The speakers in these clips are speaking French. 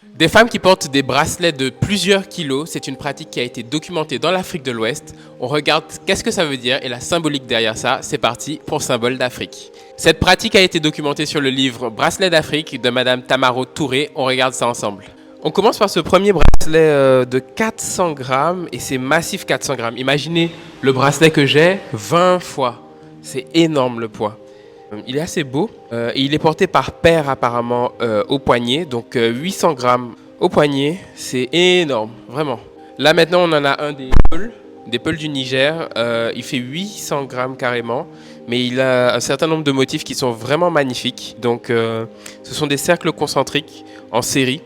Des femmes qui portent des bracelets de plusieurs kilos, c'est une pratique qui a été documentée dans l'Afrique de l'Ouest. On regarde qu'est-ce que ça veut dire et la symbolique derrière ça. C'est parti pour Symbole d'Afrique. Cette pratique a été documentée sur le livre Bracelet d'Afrique de Madame Tamaro Touré. On regarde ça ensemble. On commence par ce premier bracelet de 400 grammes et c'est massif 400 grammes. Imaginez le bracelet que j'ai 20 fois. C'est énorme le poids. Il est assez beau et il est porté par paire apparemment au poignet, donc 800 grammes au poignet, c'est énorme, vraiment. Là maintenant on en a un des peuls du Niger, il fait 800 grammes carrément, mais il a un certain nombre de motifs qui sont vraiment magnifiques. Donc ce sont des cercles concentriques en série.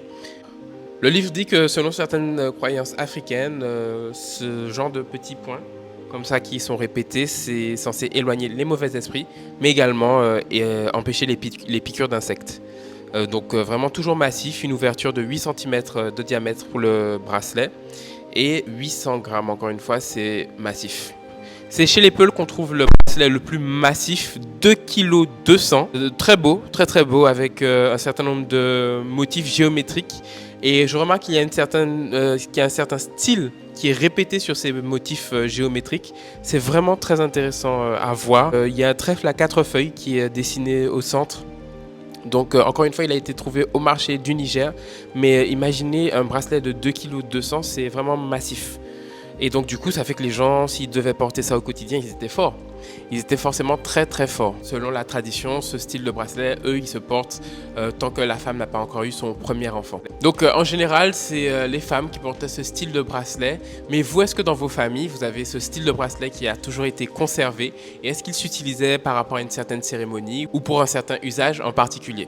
Le livre dit que selon certaines croyances africaines, ce genre de petits points comme ça qui sont répétés, c'est censé éloigner les mauvais esprits, mais également empêcher les piqûres d'insectes. Donc vraiment toujours massif, une ouverture de 8 cm de diamètre pour le bracelet et 800 grammes, encore une fois, c'est massif. C'est chez les Peuls qu'on trouve le bracelet le plus massif, 2,2 kg. Très beau, très très beau, avec un certain nombre de motifs géométriques. Et je remarque qu'il y a un certain style qui est répété sur ces motifs géométriques. C'est vraiment très intéressant à voir. Il y a un trèfle à 4 feuilles qui est dessiné au centre. Donc encore une fois, il a été trouvé au marché du Niger. Mais imaginez un bracelet de 2,2 kg, c'est vraiment massif. Et donc du coup, ça fait que les gens, s'ils devaient porter ça au quotidien, ils étaient forts. Ils étaient forcément très très forts. Selon la tradition, ce style de bracelet, eux, ils se portent tant que la femme n'a pas encore eu son premier enfant. Donc en général, c'est les femmes qui portaient ce style de bracelet. Mais vous, est-ce que dans vos familles, vous avez ce style de bracelet qui a toujours été conservé? Et est-ce qu'il s'utilisait par rapport à une certaine cérémonie ou pour un certain usage en particulier?